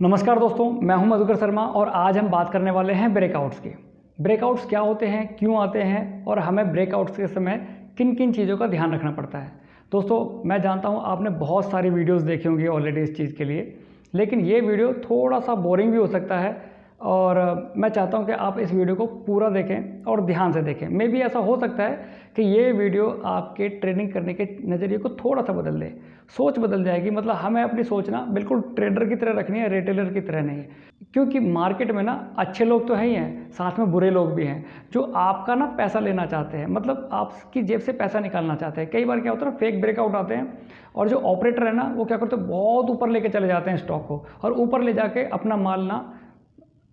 नमस्कार दोस्तों, मैं हूं मधुकर शर्मा और आज हम बात करने वाले हैं ब्रेकआउट्स की। ब्रेकआउट्स क्या होते हैं, क्यों आते हैं और हमें ब्रेकआउट्स के समय किन किन चीज़ों का ध्यान रखना पड़ता है। दोस्तों, मैं जानता हूं आपने बहुत सारी वीडियोस देखी होंगी ऑलरेडी इस चीज़ के लिए, लेकिन ये वीडियो थोड़ा सा बोरिंग भी हो सकता है और मैं चाहता हूं कि आप इस वीडियो को पूरा देखें और ध्यान से देखें। मे भी ऐसा हो सकता है कि ये वीडियो आपके ट्रेडिंग करने के नज़रिए को थोड़ा सा बदल दे, सोच बदल जाएगी। मतलब हमें अपनी सोच ना बिल्कुल ट्रेडर की तरह रखनी है, रिटेलर की तरह नहीं है। क्योंकि मार्केट में ना अच्छे लोग तो हैं ही हैं, साथ में बुरे लोग भी हैं जो आपका ना पैसा लेना चाहते हैं, मतलब आपकी जेब से पैसा निकालना चाहते हैं। कई बार क्या होता है ना, फेक ब्रेकआउट आते हैं और जो ऑपरेटर है ना वो क्या करते हैं, बहुत ऊपर लेके चले जाते हैं स्टॉक को और ऊपर ले जाके अपना माल ना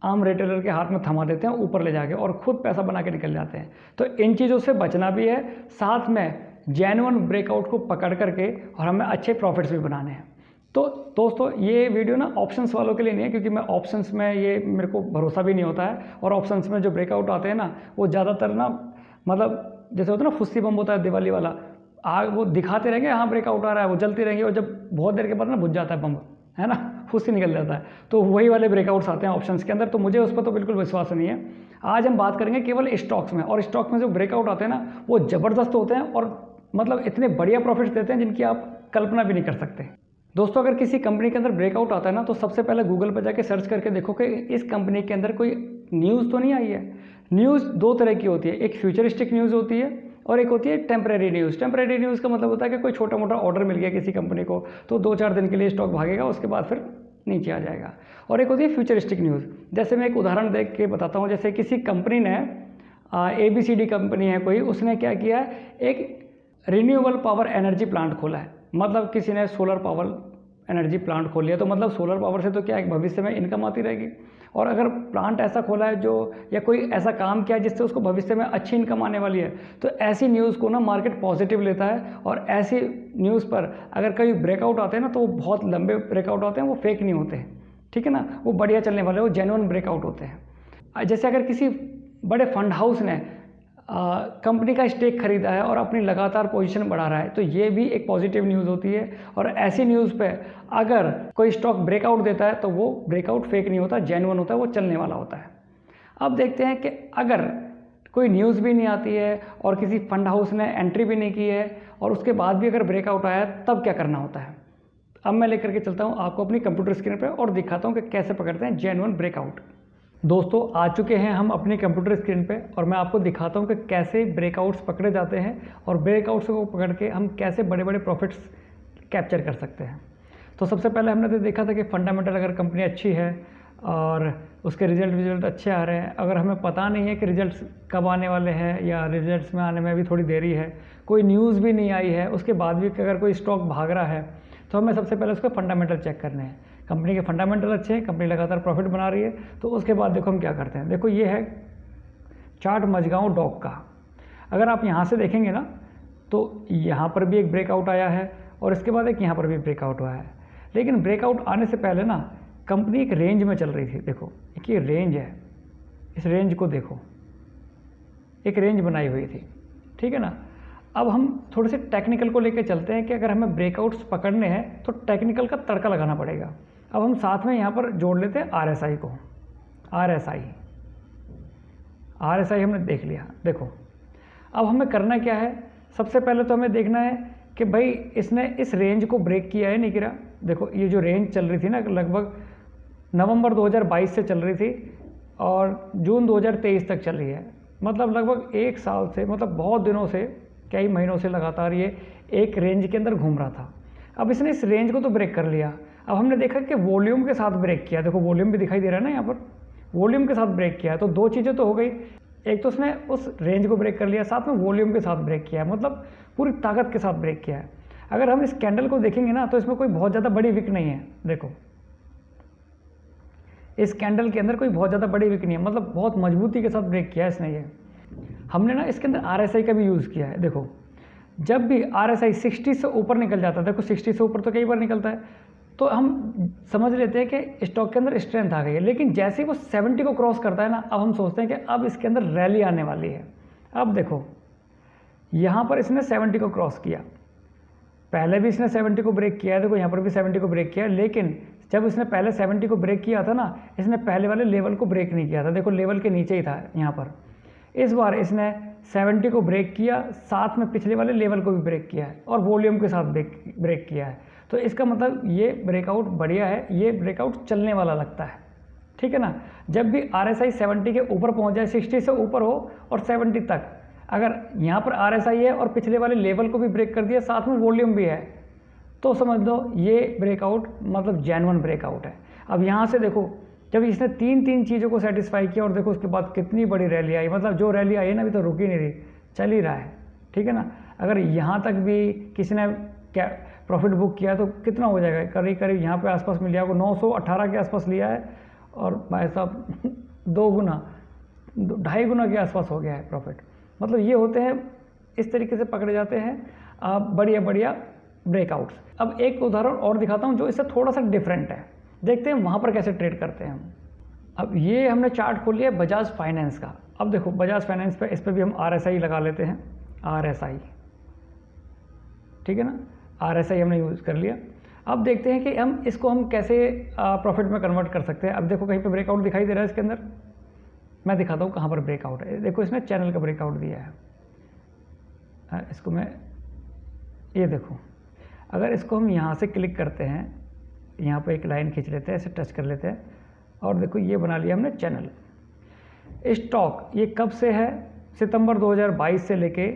आम रिटेलर के हाथ में थमा देते हैं ऊपर ले जाके और ख़ुद पैसा बना के निकल जाते हैं। तो इन चीज़ों से बचना भी है, साथ में जेन्युइन ब्रेकआउट को पकड़ करके और हमें अच्छे प्रॉफिट्स भी बनाने हैं। तो दोस्तों, ये वीडियो ना ऑप्शंस वालों के लिए नहीं है, क्योंकि मैं ऑप्शंस में ये मेरे को भरोसा भी नहीं होता है और ऑप्शंस में जो ब्रेकआउट आते हैं ना वो ज़्यादातर ना मतलब जैसे होता है ना फुस्सी बम होता है दिवाली वाला, आग वो दिखाते रहेंगे, हाँ ब्रेकआउट आ रहा है, वो जलती रहेंगी और जब बहुत देर के बाद ना बुझ जाता है बम, है ना, फुस्सी निकल जाता है। तो वही वाले ब्रेकआउट्स आते हैं ऑप्शंस के अंदर, तो मुझे उस पर तो बिल्कुल विश्वास नहीं है। आज हम बात करेंगे केवल स्टॉक्स में, और स्टॉक में जो ब्रेकआउट आते हैं ना वो ज़बरदस्त होते हैं और मतलब इतने बढ़िया प्रॉफिट्स देते हैं जिनकी आप कल्पना भी नहीं कर सकते। दोस्तों, अगर किसी कंपनी के अंदर ब्रेकआउट आता है ना तो सबसे पहले गूगल पर जाके सर्च करके देखो कि इस कंपनी के अंदर कोई न्यूज़ तो नहीं आई है। न्यूज़ दो तरह की होती है, एक फ्यूचरिस्टिक न्यूज़ होती है और एक होती है टेम्परेरी न्यूज़। टेम्परेरी न्यूज़ का मतलब होता है कि कोई छोटा मोटा ऑर्डर मिल गया किसी कंपनी को तो 2-4 दिन के लिए स्टॉक भागेगा, उसके बाद फिर नीचे आ जाएगा। और एक होती है फ्यूचरिस्टिक न्यूज़। जैसे मैं एक उदाहरण देख के बताता हूँ। जैसे किसी कंपनी ने ABCD कंपनी है कोई, उसने क्या किया है, एक रिन्यूएबल पावर एनर्जी प्लांट खोला है। मतलब किसी ने सोलर पावर एनर्जी प्लांट खोल लिया, तो मतलब सोलर पावर से तो क्या है, भविष्य में इनकम आती रहेगी। और अगर प्लांट ऐसा खोला है जो या कोई ऐसा काम किया है जिससे उसको भविष्य में अच्छी इनकम आने वाली है, तो ऐसी न्यूज़ को ना मार्केट पॉजिटिव लेता है। और ऐसी न्यूज़ पर अगर कई ब्रेकआउट आते हैं ना तो वो बहुत लंबे ब्रेकआउट होते हैं, वो फेक नहीं होते हैं, ठीक है ना, वो बढ़िया चलने वाले, वो जेन्युइन ब्रेकआउट होते हैं। जैसे अगर किसी बड़े फंड हाउस ने कंपनी का स्टेक खरीदा है और अपनी लगातार पोजीशन बढ़ा रहा है, तो ये भी एक पॉजिटिव न्यूज़ होती है। और ऐसी न्यूज़ पे अगर कोई स्टॉक ब्रेकआउट देता है तो वो ब्रेकआउट फेक नहीं होता, जेन्युइन होता है, वो चलने वाला होता है। अब देखते हैं कि अगर कोई न्यूज़ भी नहीं आती है और किसी फंड हाउस ने एंट्री भी नहीं की है और उसके बाद भी अगर ब्रेकआउट आया तब क्या करना होता है। अब मैं लेकर के चलता हूँ आपको अपनी कंप्यूटर स्क्रीन पर और दिखाता हूँ कि कैसे पकड़ते हैं जेन्युइन ब्रेकआउट। दोस्तों, आ चुके हैं हम अपनी कंप्यूटर स्क्रीन पे और मैं आपको दिखाता हूं कि कैसे ब्रेकआउट्स पकड़े जाते हैं और ब्रेकआउट्स को पकड़ के हम कैसे बड़े बड़े प्रॉफिट्स कैप्चर कर सकते हैं। तो सबसे पहले हमने तो देखा था कि फंडामेंटल अगर कंपनी अच्छी है और उसके रिजल्ट अच्छे आ रहे हैं, अगर हमें पता नहीं है कि रिजल्ट्स कब आने वाले हैं या रिजल्ट्स में आने में भी थोड़ी देरी है, कोई न्यूज़ भी नहीं आई है, उसके बाद भी अगर कोई स्टॉक भाग रहा है, तो हमें सबसे पहले उसके फंडामेंटल चेक करने हैं। कंपनी के फंडामेंटल अच्छे हैं, कंपनी लगातार प्रॉफिट बना रही है, तो उसके बाद देखो हम क्या करते हैं। देखो ये है चार्ट मझगांव डॉक का। अगर आप यहाँ से देखेंगे ना तो यहाँ पर भी एक ब्रेकआउट आया है और इसके बाद एक यहाँ पर भी ब्रेकआउट हुआ है। लेकिन ब्रेकआउट आने से पहले ना कंपनी एक रेंज में चल रही थी। देखो एक ये रेंज है, इस रेंज को देखो, एक रेंज बनाई हुई थी, ठीक है ना। अब हम थोड़े से टेक्निकल को लेकर चलते हैं कि अगर हमें ब्रेकआउट्स पकड़ने हैं तो टेक्निकल का तड़का लगाना पड़ेगा। अब हम साथ में यहाँ पर जोड़ लेते हैं RSI को। RSI हमने देख लिया। देखो अब हमें करना क्या है, सबसे पहले तो हमें देखना है कि भाई इसने इस रेंज को ब्रेक किया है नहीं किया। देखो ये जो रेंज चल रही थी ना, लगभग नवंबर 2022 से चल रही थी और जून 2023 तक चल रही है, मतलब लगभग 1 साल से, मतलब बहुत दिनों से, कई महीनों से लगातार ये एक रेंज के अंदर घूम रहा था। अब इसने इस रेंज को तो ब्रेक कर लिया। अब हमने देखा कि वॉल्यूम के साथ ब्रेक किया। देखो वॉल्यूम भी दिखाई दे रहा है ना यहाँ पर, वॉल्यूम के साथ ब्रेक किया, तो दो चीज़ें तो हो गई, एक तो उसने उस रेंज को ब्रेक कर लिया, साथ में वॉल्यूम के साथ ब्रेक किया, मतलब पूरी ताकत के साथ ब्रेक किया है। अगर हम इस कैंडल को देखेंगे ना तो इसमें कोई बहुत ज़्यादा बड़ी विक नहीं है। देखो इस कैंडल के अंदर कोई बहुत ज़्यादा बड़ी विक नहीं है, मतलब बहुत मजबूती के साथ ब्रेक किया है इसने। ये हमने ना इसके अंदर RSI का भी यूज़ किया है। देखो जब भी RSI 60 से ऊपर निकल जाता है, देखो 60 से ऊपर तो कई बार निकलता है, तो हम समझ लेते हैं कि स्टॉक के अंदर स्ट्रेंथ आ गई है। लेकिन जैसे ही वो 70 को क्रॉस करता है ना, अब हम सोचते हैं कि अब इसके अंदर रैली आने वाली है। अब देखो यहाँ पर इसने 70 को क्रॉस किया, पहले भी इसने 70 को ब्रेक किया है, देखो यहाँ पर भी 70 को ब्रेक किया है, लेकिन जब इसने पहले 70 को ब्रेक किया था ना, इसने पहले वाले लेवल को ब्रेक नहीं किया था, देखो लेवल के नीचे ही था यहाँ पर। इस बार इसने 70 को ब्रेक किया, साथ में पिछले वाले लेवल को भी ब्रेक किया है और वॉल्यूम के साथ ब्रेक किया है। तो इसका मतलब ये ब्रेकआउट बढ़िया है, ये ब्रेकआउट चलने वाला लगता है, ठीक है ना। जब भी RSI 70 के ऊपर पहुंच जाए, 60 से ऊपर हो और 70 तक, अगर यहाँ पर RSI है और पिछले वाले लेवल को भी ब्रेक कर दिया, साथ में वॉल्यूम भी है, तो समझ लो ये ब्रेकआउट मतलब जेन्युइन ब्रेकआउट है। अब यहाँ से देखो, जब इसने तीन चीज़ों को सेटिस्फाई किया और देखो उसके बाद कितनी बड़ी रैली आई, मतलब जो रैली आई है ना अभी तो रुक ही नहीं रही, चल ही रहा है, ठीक है ना। अगर यहाँ तक भी किसी ने क्या प्रॉफिट बुक किया तो कितना हो जाएगा, करीब यहाँ पे आसपास मिल जाएगा, 918 के आसपास लिया है और भाई साहब 2.5 गुना के आसपास हो गया है प्रॉफिट। मतलब ये होते हैं, इस तरीके से पकड़े जाते हैं बढ़िया ब्रेकआउट्स। अब एक उदाहरण और दिखाता हूँ जो इससे थोड़ा सा डिफरेंट है, देखते हैं वहाँ पर कैसे ट्रेड करते हैं हम। अब ये हमने चार्ट खोल लिया बजाज फाइनेंस का। अब देखो बजाज फाइनेंस पे, इस पर भी हम RSI लगा लेते हैं, RSI, ठीक है ना, RSI हमने यूज़ कर लिया। अब देखते हैं कि इसको हम कैसे प्रॉफिट में कन्वर्ट कर सकते हैं। अब देखो कहीं पे ब्रेकआउट दिखाई दे रहा है इसके अंदर, मैं दिखाता हूँ कहाँ पर ब्रेकआउट है। देखो इसने चैनल का ब्रेकआउट दिया है, इसको मैं, ये देखो, अगर इसको हम यहाँ से क्लिक करते हैं, यहाँ पे एक लाइन खींच लेते हैं, ऐसे टच कर लेते हैं और देखो ये बना लिया हमने चैनल। स्टॉक ये कब से है, सितंबर 2022 से लेके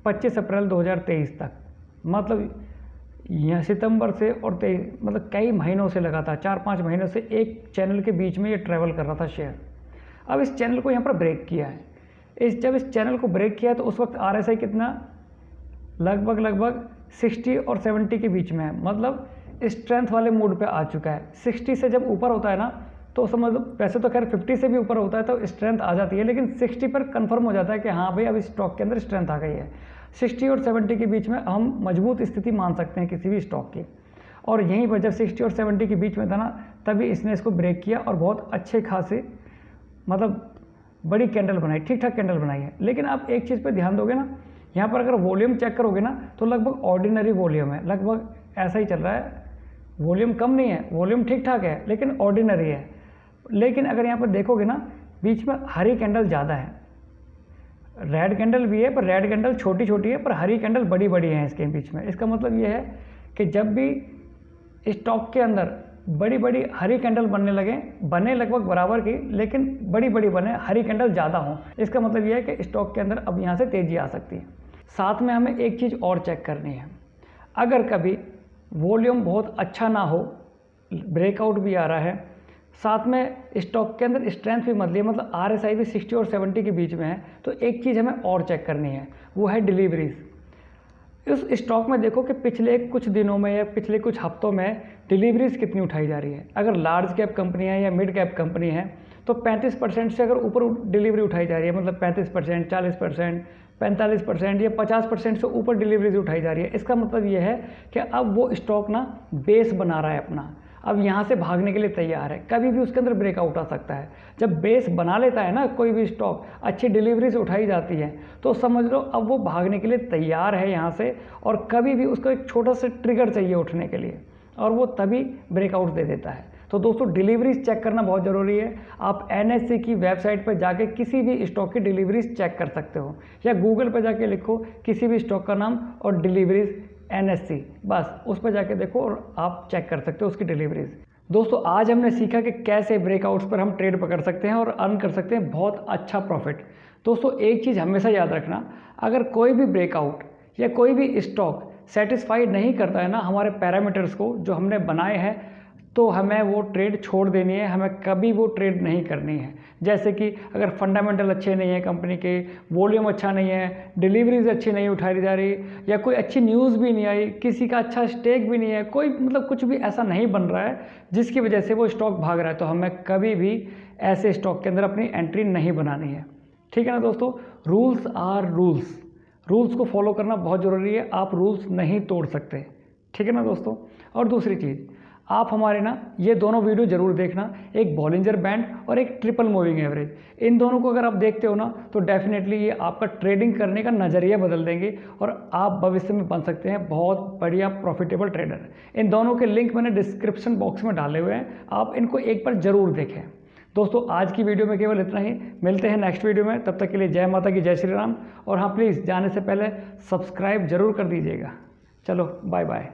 25 अप्रैल 2023 तक, मतलब यह सितंबर से और 23, मतलब कई महीनों से लगातार 4-5 महीनों से एक चैनल के बीच में ये ट्रैवल कर रहा था शेयर। अब इस चैनल को यहाँ पर ब्रेक किया है। जब इस चैनल को ब्रेक किया तो उस वक्त RSI कितना, लगभग 60 और 70 के बीच में है, मतलब स्ट्रेंथ वाले मूड पे आ चुका है। 60 से जब ऊपर होता है ना तो समझ लो, वैसे तो खैर 50 से भी ऊपर होता है तो स्ट्रेंथ आ जाती है, लेकिन 60 पर कंफर्म हो जाता है कि हाँ भाई अब इस स्टॉक के अंदर स्ट्रेंथ आ गई है। 60 और 70 के बीच में हम मजबूत स्थिति मान सकते हैं किसी भी स्टॉक की। और यहीं पर जब 60 और 70 के बीच में था ना, तभी इसने इसको ब्रेक किया और बहुत अच्छे खासे, मतलब बड़ी कैंडल बनाई, ठीक ठाक कैंडल बनाई है। लेकिन आप एक चीज़ पर ध्यान दोगे ना, यहाँ पर अगर वॉल्यूम चेक करोगे ना तो लगभग ऑर्डिनरी वॉल्यूम है, लगभग ऐसा ही चल रहा है, वॉल्यूम कम नहीं है, वॉल्यूम ठीक ठाक है लेकिन ऑर्डिनरी है। लेकिन अगर यहाँ पर देखोगे ना, बीच में हरी कैंडल ज़्यादा है, रेड कैंडल भी है पर रेड कैंडल छोटी छोटी है, पर हरी कैंडल बड़ी बड़ी है इसके बीच में। इसका मतलब ये है कि जब भी स्टॉक के अंदर बड़ी बड़ी हरी कैंडल बनने लगे, बने लगभग बराबर की लेकिन बड़ी बड़ी बने, हरी कैंडल ज़्यादा हो, इसका मतलब ये है कि स्टॉक के अंदर अब यहाँ से तेज़ी आ सकती है। साथ में हमें एक चीज़ और चेक करनी है, अगर कभी वॉल्यूम बहुत अच्छा ना हो, ब्रेकआउट भी आ रहा है, साथ में स्टॉक के अंदर स्ट्रेंथ भी मतलब RSI भी 60 और 70 के बीच में है, तो एक चीज़ हमें और चेक करनी है, वो है डिलीवरीज। उस स्टॉक में देखो कि पिछले कुछ दिनों में या पिछले कुछ हफ्तों में डिलीवरीज कितनी उठाई जा रही है। अगर लार्ज कैप कंपनी है या मिड कैप कंपनी है तो 35% से अगर ऊपर डिलीवरी उठाई जा रही है, मतलब 35%, 40%, 45% या 50% से ऊपर डिलीवरीज उठाई जा रही है, इसका मतलब ये है कि अब वो स्टॉक ना बेस बना रहा है अपना, अब यहाँ से भागने के लिए तैयार है। कभी भी उसके अंदर ब्रेकआउट आ सकता है। जब बेस बना लेता है ना कोई भी स्टॉक, अच्छी डिलीवरी से उठाई जाती है, तो समझ लो अब वो भागने के लिए तैयार है यहाँ से, और कभी भी उसको एक छोटा सा ट्रिगर चाहिए उठने के लिए, और वो तभी ब्रेकआउट दे देता है। तो दोस्तों डिलीवरीज चेक करना बहुत ज़रूरी है। आप NSE की वेबसाइट पर जाके किसी भी स्टॉक की डिलीवरीज चेक कर सकते हो, या गूगल पर जाके लिखो किसी भी स्टॉक का नाम और डिलीवरीज NSE, बस उस पर जाके देखो और आप चेक कर सकते हो उसकी डिलीवरीज। दोस्तों आज हमने सीखा कि कैसे ब्रेकआउट्स पर हम ट्रेड पकड़ सकते हैं और अर्न कर सकते हैं बहुत अच्छा प्रॉफिट। दोस्तों एक चीज़ हमेशा याद रखना, अगर कोई भी ब्रेकआउट या कोई भी स्टॉक सेटिस्फाई नहीं करता है ना हमारे पैरामीटर्स को जो हमने बनाए हैं, तो हमें वो ट्रेड छोड़ देनी है, हमें कभी वो ट्रेड नहीं करनी है। जैसे कि अगर फंडामेंटल अच्छे नहीं है कंपनी के, वॉल्यूम अच्छा नहीं है, डिलीवरीज अच्छी नहीं उठाई जा रही, या कोई अच्छी न्यूज़ भी नहीं आई, किसी का अच्छा स्टेक भी नहीं है, कोई मतलब कुछ भी ऐसा नहीं बन रहा है जिसकी वजह से वो स्टॉक भाग रहा है, तो हमें कभी भी ऐसे स्टॉक के अंदर अपनी एंट्री नहीं बनानी है। ठीक है ना दोस्तों, रूल्स आर रूल्स, रूल्स को फॉलो करना बहुत ज़रूरी है, आप रूल्स नहीं तोड़ सकते। ठीक है ना दोस्तों। और दूसरी चीज़, आप हमारे ना ये दोनों वीडियो ज़रूर देखना, एक बॉलिंजर बैंड और एक ट्रिपल मूविंग एवरेज। इन दोनों को अगर आप देखते हो ना तो डेफिनेटली ये आपका ट्रेडिंग करने का नज़रिया बदल देंगे और आप भविष्य में बन सकते हैं बहुत बढ़िया प्रॉफिटेबल ट्रेडर। इन दोनों के लिंक मैंने डिस्क्रिप्शन बॉक्स में डाले हुए हैं, आप इनको एक बार ज़रूर देखें। दोस्तों आज की वीडियो में केवल इतना ही, मिलते हैं नेक्स्ट वीडियो में, तब तक के लिए जय माता की, जय श्री राम। और हाँ प्लीज़ जाने से पहले सब्सक्राइब जरूर कर दीजिएगा। चलो बाय बाय।